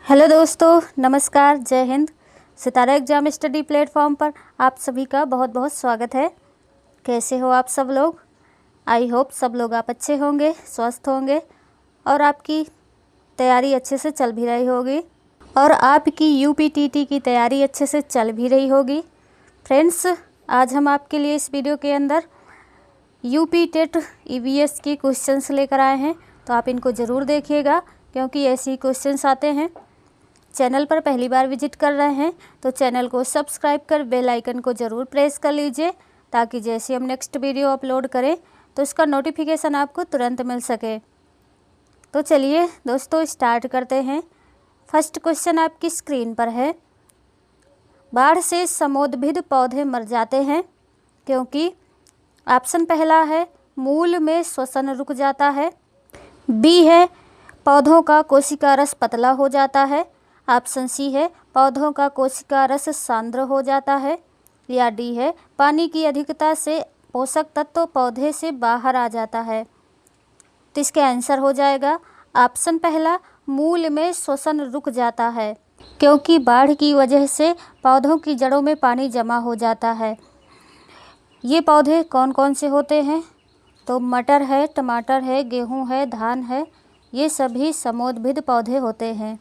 Hello दोस्तों, नमस्कार, जय हिंद। सितारा एग्जाम स्टडी प्लेटफॉर्म पर आप सभी का बहुत बहुत स्वागत है। कैसे हो आप सब लोग? आई होप सब लोग आप अच्छे होंगे, स्वस्थ होंगे और आपकी तैयारी अच्छे से चल भी रही होगी और आपकी यूपीटीटी की तैयारी अच्छे से चल भी रही होगी। फ्रेंड्स, आज हम आपके लिए इस वीडियो के अंदर यूपी टेट ईवीएस की क्वेश्चंस लेकर आए हैं, तो आप इनको ज़रूर देखिएगा क्योंकि ऐसे ही क्वेश्चंस आते हैं। चैनल पर पहली बार विजिट कर रहे हैं तो चैनल को सब्सक्राइब कर बेल आइकन को ज़रूर प्रेस कर लीजिए ताकि जैसे हम नेक्स्ट वीडियो अपलोड करें तो इसका नोटिफिकेशन आपको तुरंत मिल सके। तो चलिए दोस्तों, स्टार्ट करते हैं। फर्स्ट क्वेश्चन आपकी स्क्रीन पर है। बाढ़ से समोद्भिद पौधे मर जाते हैं क्योंकि ऑप्शन पहला है मूल में श्वसन रुक जाता है, बी है पौधों का कोशिका रस पतला हो जाता है, ऑप्शन सी है पौधों का कोशिका रस सांद्र हो जाता है, या डी है पानी की अधिकता से पोषक तत्व पौधे से बाहर आ जाता है। तो इसका आंसर हो जाएगा ऑप्शन पहला, मूल में श्वसन रुक जाता है क्योंकि बाढ़ की वजह से पौधों की जड़ों में पानी जमा हो जाता है। ये पौधे कौन कौन से होते हैं? तो मटर है, टमाटर है, गेहूं है, धान है, ये सभी समोद्भिद पौधे होते हैं।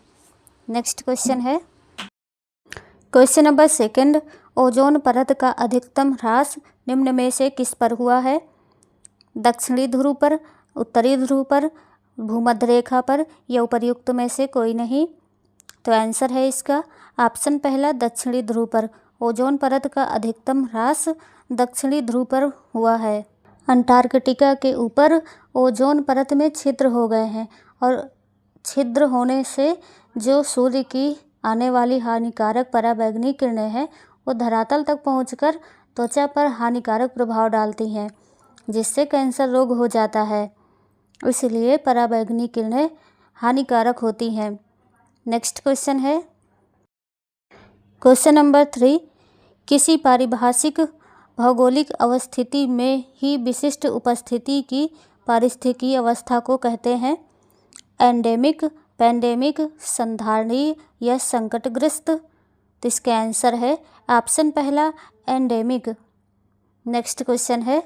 नेक्स्ट क्वेश्चन है क्वेश्चन नंबर सेकंड। ओजोन परत का अधिकतम ह्रास निम्न में से किस पर हुआ है? दक्षिणी ध्रुव पर, उत्तरी ध्रुव पर, भूमध्य रेखा पर, या उपर्युक्त में से कोई नहीं। तो आंसर है इसका ऑप्शन पहला, दक्षिणी ध्रुव पर। ओजोन परत का अधिकतम ह्रास दक्षिणी ध्रुव पर हुआ है। अंटार्कटिका के ऊपर ओजोन परत में छिद्र हो गए हैं और छिद्र होने से जो सूर्य की आने वाली हानिकारक पराबैंगनी किरणें हैं वो धरातल तक पहुंचकर त्वचा पर हानिकारक प्रभाव डालती हैं, जिससे कैंसर रोग हो जाता है। इसलिए पराबैंगनी किरणें हानिकारक होती हैं। नेक्स्ट क्वेश्चन है क्वेश्चन नंबर 3। किसी पारिभाषिक भौगोलिक अवस्थिति में ही विशिष्ट उपस्थिति की पारिस्थितिकी अवस्था को कहते हैं? एंडेमिक, पैंडेमिक, संधारणीय या संकटग्रस्त। तो इसका आंसर है ऑप्शन पहला, एंडेमिक। नेक्स्ट क्वेश्चन है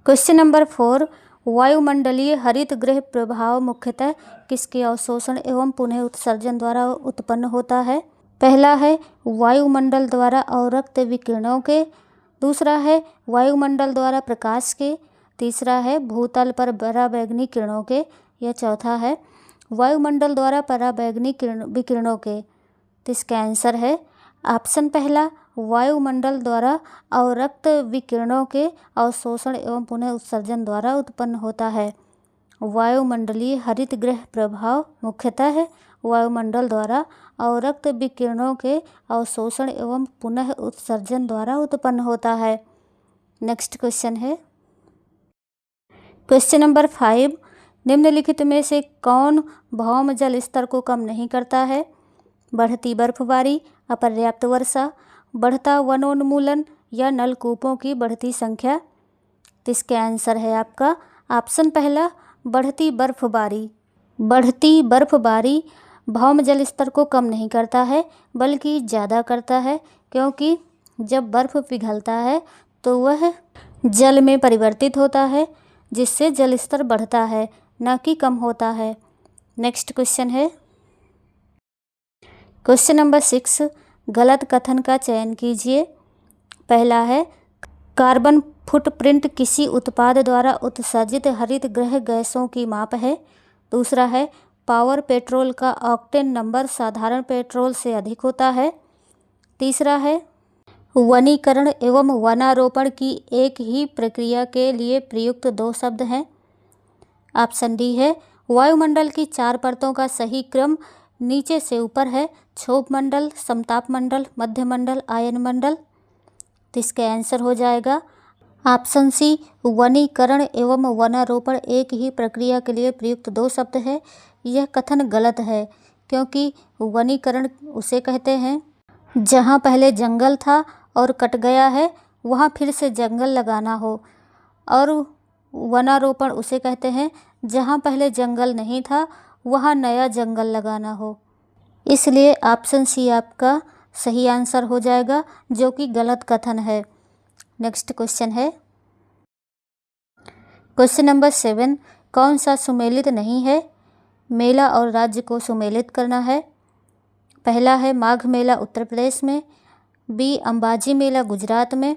क्वेश्चन नंबर 4। वायुमंडलीय हरित गृह प्रभाव मुख्यतः किसके अवशोषण एवं पुनः उत्सर्जन द्वारा उत्पन्न होता है? पहला है वायुमंडल द्वारा अवरक्त विकिरणों के, दूसरा है वायुमंडल द्वारा प्रकाश के, तीसरा है भूतल पर पराबैंगनी किरणों के, या चौथा है वायुमंडल द्वारा पराबैंगनी विकिरणों के। तो इसका आंसर है ऑप्शन पहला, वायुमंडल द्वारा अवरक्त विकिरणों के अवशोषण एवं पुनः उत्सर्जन द्वारा उत्पन्न होता है। वायुमंडलीय हरित गृह प्रभाव मुख्यतः वायुमंडल द्वारा अवरक्त विकिरणों के अवशोषण एवं पुनः उत्सर्जन द्वारा उत्पन्न होता है। नेक्स्ट क्वेश्चन है क्वेश्चन नंबर 5। निम्नलिखित में से कौन भौम जल स्तर को कम नहीं करता है? बढ़ती बर्फबारी, अपर्याप्त वर्षा, बढ़ता वनोन्मूलन, या नलकूपों की बढ़ती संख्या। तो इसका आंसर है आपका ऑप्शन पहला, बढ़ती बर्फबारी। बढ़ती बर्फबारी भौम जल स्तर को कम नहीं करता है बल्कि ज़्यादा करता है, क्योंकि जब बर्फ़ पिघलता है तो वह जल में परिवर्तित होता है, जिससे जल स्तर बढ़ता है, न कि कम होता है। नेक्स्ट क्वेश्चन है क्वेश्चन नंबर 6। गलत कथन का चयन कीजिए। पहला है कार्बन फुटप्रिंट किसी उत्पाद द्वारा उत्सर्जित हरित गृह गैसों की माप है। दूसरा है पावर पेट्रोल का ऑक्टेन नंबर साधारण पेट्रोल से अधिक होता है। तीसरा है वनीकरण एवं वनारोपण की एक ही प्रक्रिया के लिए प्रयुक्त 2 शब्द हैं। ऑप्शन डी है वायुमंडल की 4 परतों का सही क्रम नीचे से ऊपर है, क्षोभ मंडल, समताप मंडल, मध्य मंडल, आयन मंडल। तो इसका आंसर हो जाएगा ऑप्शन सी, वनीकरण एवं वनारोपण एक ही प्रक्रिया के लिए प्रयुक्त 2 शब्द है। यह कथन गलत है क्योंकि वनीकरण उसे कहते हैं जहाँ पहले जंगल था और कट गया है वहाँ फिर से जंगल लगाना हो, और वनारोपण उसे कहते हैं जहाँ पहले जंगल नहीं था वहाँ नया जंगल लगाना हो। इसलिए ऑप्शन सी आपका सही आंसर हो जाएगा, जो कि गलत कथन है। नेक्स्ट क्वेश्चन है क्वेश्चन नंबर 7, कौन सा सुमेलित नहीं है? मेला और राज्य को सुमेलित करना है। पहला है माघ मेला उत्तर प्रदेश में, बी अंबाजी मेला गुजरात में,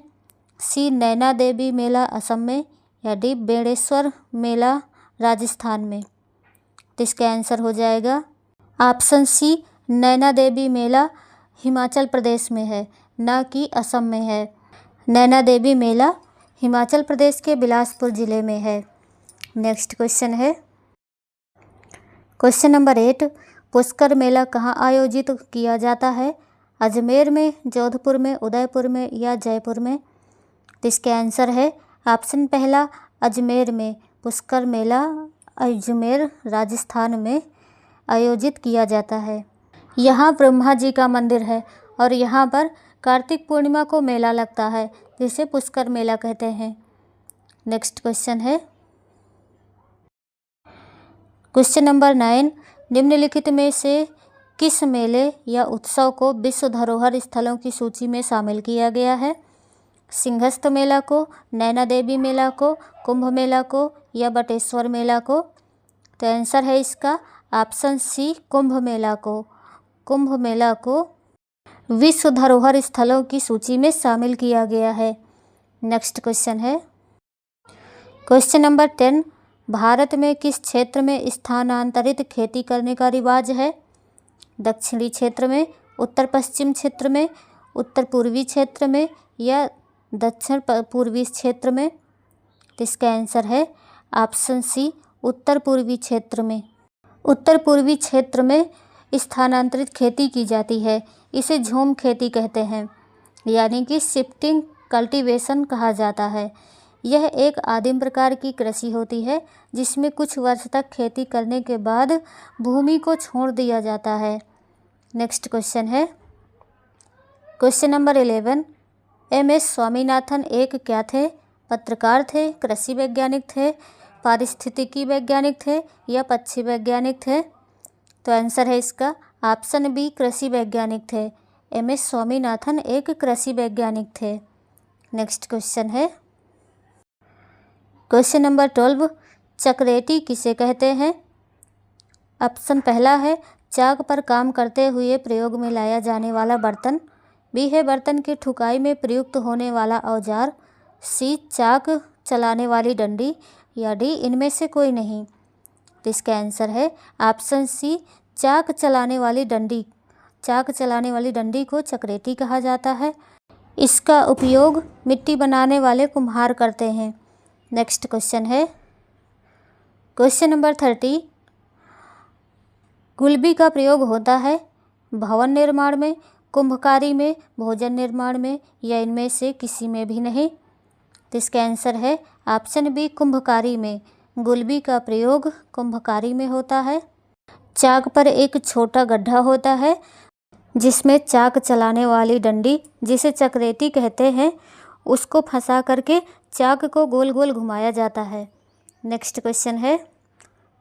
सी नैना देवी मेला असम में, या डी बेणेश्वर मेला राजस्थान में। तो इसका आंसर हो जाएगा ऑप्शन सी, नैना देवी मेला हिमाचल प्रदेश में है, ना कि असम में है। नैना देवी मेला हिमाचल प्रदेश के बिलासपुर ज़िले में है। नेक्स्ट क्वेश्चन है क्वेश्चन नंबर 8, पुष्कर मेला कहाँ आयोजित किया जाता है? अजमेर में, जोधपुर में, उदयपुर में, या जयपुर में। तो इसका आंसर है ऑप्शन पहला, अजमेर में। पुष्कर मेला अजमेर राजस्थान में आयोजित किया जाता है। यहाँ ब्रह्मा जी का मंदिर है और यहाँ पर कार्तिक पूर्णिमा को मेला लगता है, जिसे पुष्कर मेला कहते हैं। नेक्स्ट क्वेश्चन है क्वेश्चन नंबर 9, निम्नलिखित में से किस मेले या उत्सव को विश्व धरोहर स्थलों की सूची में शामिल किया गया है? सिंहस्थ मेला को, नैना देवी मेला को, कुंभ मेला को, या बटेश्वर मेला को। तो आंसर है इसका ऑप्शन सी, कुंभ मेला को। कुंभ मेला को विश्व धरोहर स्थलों की सूची में शामिल किया गया है। नेक्स्ट क्वेश्चन है क्वेश्चन नंबर 10, भारत में किस क्षेत्र में स्थानांतरित खेती करने का रिवाज है? दक्षिणी क्षेत्र में, उत्तर पश्चिम क्षेत्र में, उत्तर पूर्वी क्षेत्र में, या दक्षिण पूर्वी क्षेत्र में। तो इसका आंसर है ऑप्शन सी, उत्तर पूर्वी क्षेत्र में। उत्तर पूर्वी क्षेत्र में स्थानांतरित खेती की जाती है। इसे झूम खेती कहते हैं, यानी कि शिफ्टिंग कल्टीवेशन कहा जाता है। यह एक आदिम प्रकार की कृषि होती है, जिसमें कुछ वर्ष तक खेती करने के बाद भूमि को छोड़ दिया जाता है। नेक्स्ट क्वेश्चन है क्वेश्चन नंबर 11, एम.एस. स्वामीनाथन एक क्या थे? पत्रकार थे, कृषि वैज्ञानिक थे, पारिस्थितिकी वैज्ञानिक थे, या पक्षी वैज्ञानिक थे। तो आंसर है इसका ऑप्शन बी, कृषि वैज्ञानिक थे। एम.एस. स्वामीनाथन एक कृषि वैज्ञानिक थे। नेक्स्ट क्वेश्चन है क्वेश्चन नंबर 12, चक्रेटी किसे कहते हैं? ऑप्शन पहला है चाक पर काम करते हुए प्रयोग में लाया जाने वाला बर्तन, बी है बर्तन की ठुकाई में प्रयुक्त होने वाला औजार, सी चाक चलाने वाली डंडी, या डी इनमें से कोई नहीं। तो इसका आंसर है ऑप्शन सी, चाक चलाने वाली डंडी। चाक चलाने वाली डंडी को चक्रेटी कहा जाता है। इसका उपयोग मिट्टी बनाने वाले कुम्हार करते हैं। नेक्स्ट क्वेश्चन है क्वेश्चन नंबर 30, गुलबी का प्रयोग होता है भवन निर्माण में, कुंभकारी में, भोजन निर्माण में, या इनमें से किसी में भी नहीं। तो इसका आंसर है ऑप्शन बी, कुंभकारी में। गुलबी का प्रयोग कुंभकारी में होता है। चाक पर एक छोटा गड्ढा होता है, जिसमें चाक चलाने वाली डंडी, जिसे चक्रेटी कहते हैं, उसको फंसा करके चाक को गोल गोल घुमाया जाता है। नेक्स्ट क्वेश्चन है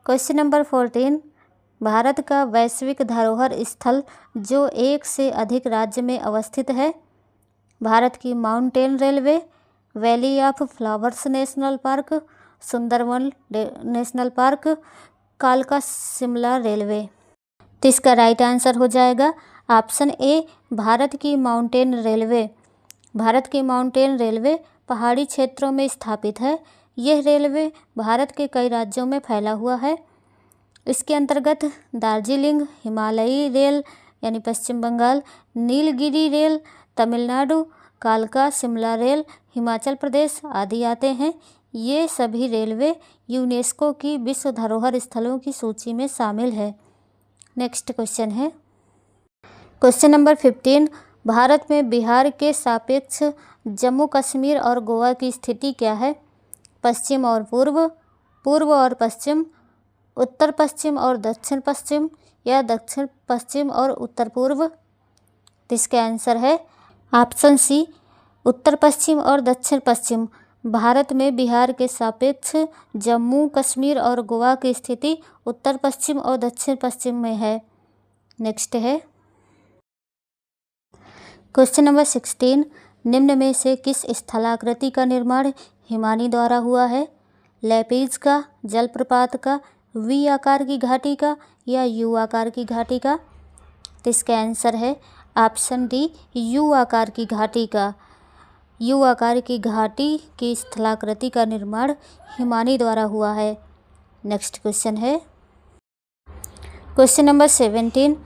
क्वेश्चन नंबर 14, भारत का वैश्विक धरोहर स्थल जो एक से अधिक राज्य में अवस्थित है? भारत की mountain railway, valley of flowers national park, Sundarban national park, कालका शिमला रेलवे। तो इसका राइट आंसर हो जाएगा ऑप्शन ए, भारत की माउंटेन रेलवे। भारत की माउंटेन रेलवे पहाड़ी क्षेत्रों में स्थापित है। यह रेलवे भारत के कई राज्यों में फैला हुआ है। इसके अंतर्गत दार्जिलिंग हिमालयी रेल यानी पश्चिम बंगाल, नीलगिरी रेल तमिलनाडु, कालका शिमला रेल हिमाचल प्रदेश आदि आते हैं। ये सभी रेलवे यूनेस्को की विश्व धरोहर स्थलों की सूची में शामिल है। नेक्स्ट क्वेश्चन है क्वेश्चन नंबर 15, भारत में बिहार के सापेक्ष जम्मू कश्मीर और गोवा की स्थिति क्या है? पश्चिम और पूर्व, पूर्व और पश्चिम, उत्तर पश्चिम और दक्षिण पश्चिम, या दक्षिण पश्चिम और उत्तर पूर्व। इसका आंसर है ऑप्शन सी, उत्तर पश्चिम और दक्षिण पश्चिम। भारत में बिहार के सापेक्ष जम्मू कश्मीर और गोवा की स्थिति उत्तर पश्चिम और दक्षिण पश्चिम में है। नेक्स्ट है क्वेश्चन नंबर 16, निम्न में से किस स्थलाकृति का निर्माण हिमानी द्वारा हुआ है? लेपीज का, जलप्रपात का, वी आकार की घाटी का या यू आकार की घाटी का? तो इसका आंसर है ऑप्शन डी, यू आकार की घाटी का। यू आकार की घाटी की स्थलाकृति का निर्माण हिमानी द्वारा हुआ है। नेक्स्ट क्वेश्चन है क्वेश्चन नंबर 17,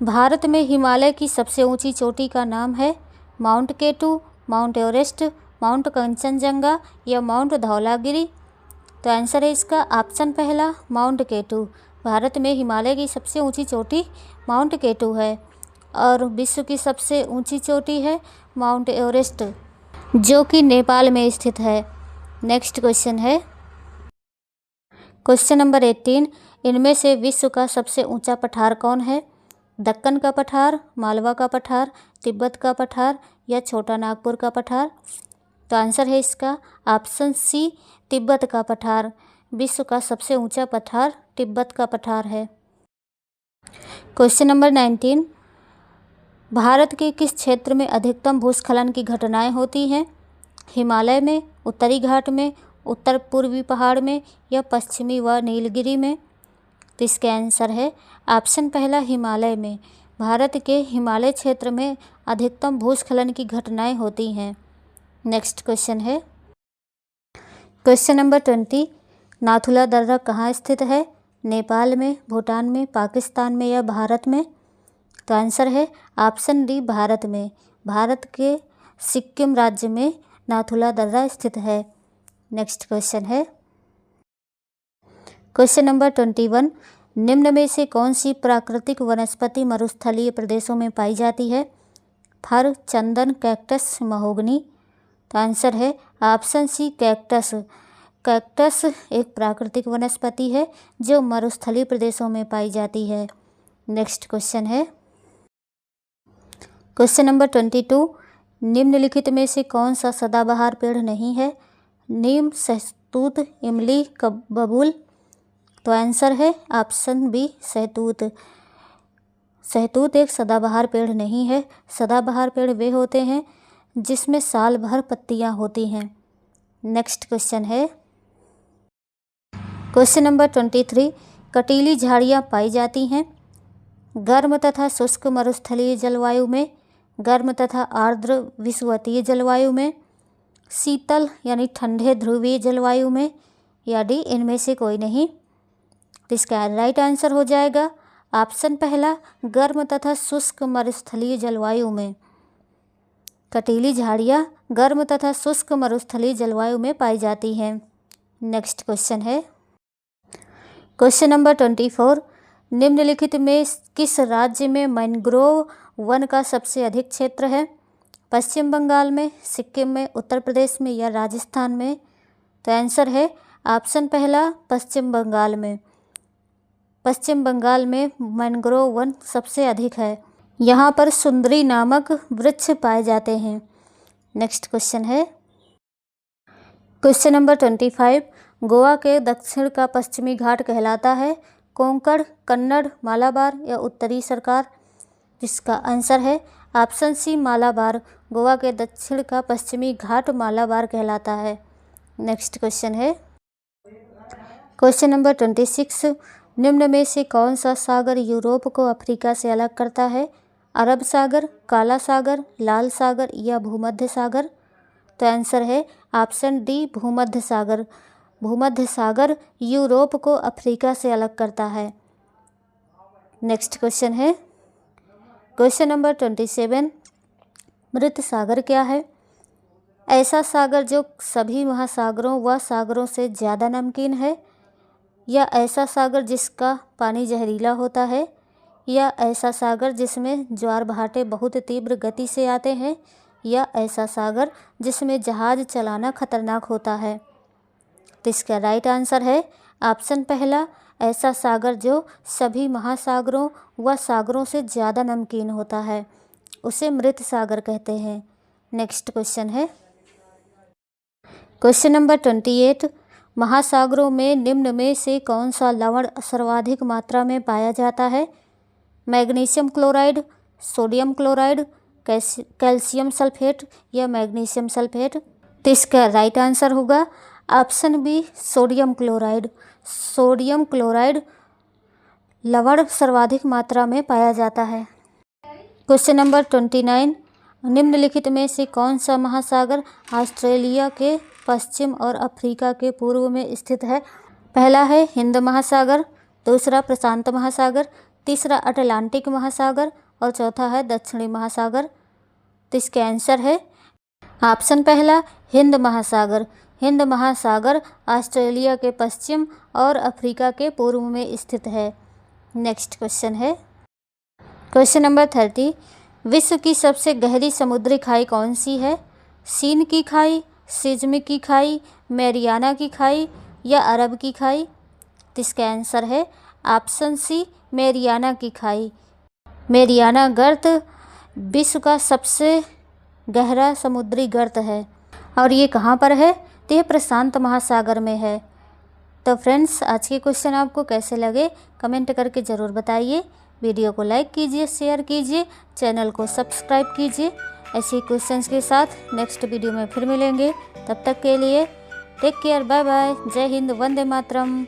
भारत में हिमालय की सबसे ऊंची चोटी का नाम है? Mount K two, mount Everest, mount Kanchenjunga या माउंट धौलागिरी? तो आंसर है इसका ऑप्शन पहला, माउंट केटू। भारत में हिमालय की सबसे ऊंची चोटी माउंट केटू है और विश्व की सबसे ऊंची चोटी है माउंट एवरेस्ट, जो कि नेपाल में स्थित है। नेक्स्ट क्वेश्चन है क्वेश्चन नंबर 18, इनमें से विश्व का सबसे ऊंचा पठार कौन है? दक्कन का पठार, मालवा का पठार, तिब्बत का पठार या छोटा नागपुर का पठार? तो आंसर है इसका ऑप्शन सी, तिब्बत का पठार। विश्व का सबसे ऊंचा पठार तिब्बत का पठार है। क्वेश्चन नंबर 19, भारत के किस क्षेत्र में अधिकतम भूस्खलन की घटनाएं होती हैं? हिमालय में, उत्तरी घाट में, उत्तर पूर्वी पहाड़ में या पश्चिमी व नीलगिरी में? तो इसका आंसर है ऑप्शन पहला, हिमालय में। भारत के हिमालय क्षेत्र में अधिकतम भूस्खलन की घटनाएं होती हैं। नेक्स्ट क्वेश्चन है क्वेश्चन नंबर 20, नाथुला दर्रा कहाँ स्थित है? नेपाल में, भूटान में, पाकिस्तान में या भारत में? तो आंसर है ऑप्शन डी, भारत में। भारत के सिक्किम राज्य में नाथुला दर्रा स्थित है। नेक्स्ट क्वेश्चन है क्वेश्चन नंबर 21, निम्न में से कौन सी प्राकृतिक वनस्पति मरुस्थलीय प्रदेशों में पाई जाती है? फर, चंदन, कैक्टस, महोगनी? तो आंसर है ऑप्शन सी, कैक्टस। कैक्टस एक प्राकृतिक वनस्पति है जो मरुस्थलीय प्रदेशों में पाई जाती है। नेक्स्ट क्वेश्चन है क्वेश्चन नंबर 22, निम्नलिखित में से कौन सा सदाबहार पेड़ नहीं है? नीम, सहतूत, इमली, बबूल? तो आंसर है ऑप्शन बी, सहतूत। सहतूत एक सदाबहार पेड़ नहीं है। सदाबहार पेड़ वे होते हैं जिसमें साल भर पत्तियां होती हैं। नेक्स्ट क्वेश्चन है क्वेश्चन नंबर 23, कटीली झाड़ियाँ पाई जाती हैं गर्म तथा शुष्क मरुस्थलीय जलवायु में, गर्म तथा आर्द्र विषुवतीय जलवायु में, शीतल यानी ठंडे ध्रुवीय जलवायु में या डी, इनमें से कोई नहीं? तो इसका राइट आंसर हो जाएगा ऑप्शन पहला, गर्म तथा शुष्क मरुस्थलीय जलवायु में। कटीली झाड़ियाँ गर्म तथा शुष्क मरुस्थलीय जलवायु में पाई जाती हैं। नेक्स्ट क्वेश्चन है क्वेश्चन नंबर 24, निम्नलिखित में किस राज्य में मैंग्रोव वन का सबसे अधिक क्षेत्र है? पश्चिम बंगाल में, सिक्किम में, उत्तर प्रदेश में या राजस्थान में? तो आंसर है ऑप्शन पहला, पश्चिम बंगाल में। पश्चिम बंगाल में मैंग्रोव वन सबसे अधिक है। यहाँ पर सुंदरी नामक वृक्ष पाए जाते हैं। नेक्स्ट क्वेश्चन है क्वेश्चन नंबर 25, गोवा के दक्षिण का पश्चिमी घाट कहलाता है कोंकण, कन्नड़, मालाबार या उत्तरी सरकार? जिसका आंसर है ऑप्शन सी, मालाबार। गोवा के दक्षिण का पश्चिमी घाट मालाबार कहलाता है। नेक्स्ट क्वेश्चन है क्वेश्चन नंबर 26, निम्न में से कौन सा सागर यूरोप को अफ्रीका से अलग करता है? अरब सागर, काला सागर, लाल सागर या भूमध्य सागर? तो आंसर है ऑप्शन डी, भूमध्य सागर। भूमध्य सागर यूरोप को अफ्रीका से अलग करता है। नेक्स्ट क्वेश्चन है क्वेश्चन नंबर 27, मृत सागर क्या है? ऐसा सागर जो सभी महासागरों व सागरों से ज़्यादा नमकीन है, या ऐसा सागर जिसका पानी जहरीला होता है, या ऐसा सागर जिसमें ज्वार भाटे बहुत तीव्र गति से आते हैं, या ऐसा सागर जिसमें जहाज़ चलाना खतरनाक होता है? तो इसका राइट आंसर है ऑप्शन पहला, ऐसा सागर जो सभी महासागरों व सागरों से ज़्यादा नमकीन होता है, उसे मृत सागर कहते हैं। नेक्स्ट क्वेश्चन है क्वेश्चन नंबर 28, महासागरों में निम्न में से कौन सा लवण सर्वाधिक मात्रा में पाया जाता है? Magnesium chloride, sodium chloride, calcium sulphate या मैग्नीशियम सल्फेट? तो इसका राइट आंसर होगा option B, sodium chloride. Sodium chloride लवण सर्वाधिक मात्रा में पाया जाता है। क्वेश्चन नंबर 29, निम्नलिखित में से कौन सा महासागर ऑस्ट्रेलिया के पश्चिम और अफ्रीका के पूर्व में स्थित है? पहला है हिंद महासागर, दूसरा प्रशांत महासागर, तीसरा अटलांटिक महासागर और चौथा है दक्षिणी महासागर। तो इसका आंसर है ऑप्शन पहला, हिंद महासागर। हिंद महासागर ऑस्ट्रेलिया के पश्चिम और अफ्रीका के पूर्व में स्थित है। नेक्स्ट क्वेश्चन है क्वेश्चन नंबर 30, विश्व की सबसे गहरी समुद्री खाई कौन सी है? सीन की खाई, सिज्मिक की खाई, मैरियाना की खाई या अरब की खाई? तो इसका आंसर है ऑप्शन सी, मैरियाना की खाई। मैरियाना गर्त विश्व का सबसे गहरा समुद्री गर्त है और ये कहाँ पर है? तो ये प्रशांत महासागर में है। तो फ्रेंड्स, आज के क्वेश्चन आपको कैसे लगे कमेंट करके ज़रूर बताइए। वीडियो को लाइक कीजिए, शेयर कीजिए, चैनल को सब्सक्राइब कीजिए। ऐसे क्वेश्चंस के साथ नेक्स्ट वीडियो में फिर मिलेंगे। तब तक के लिए टेक केयर, बाय बाय, जय हिंद, वंदे मातरम।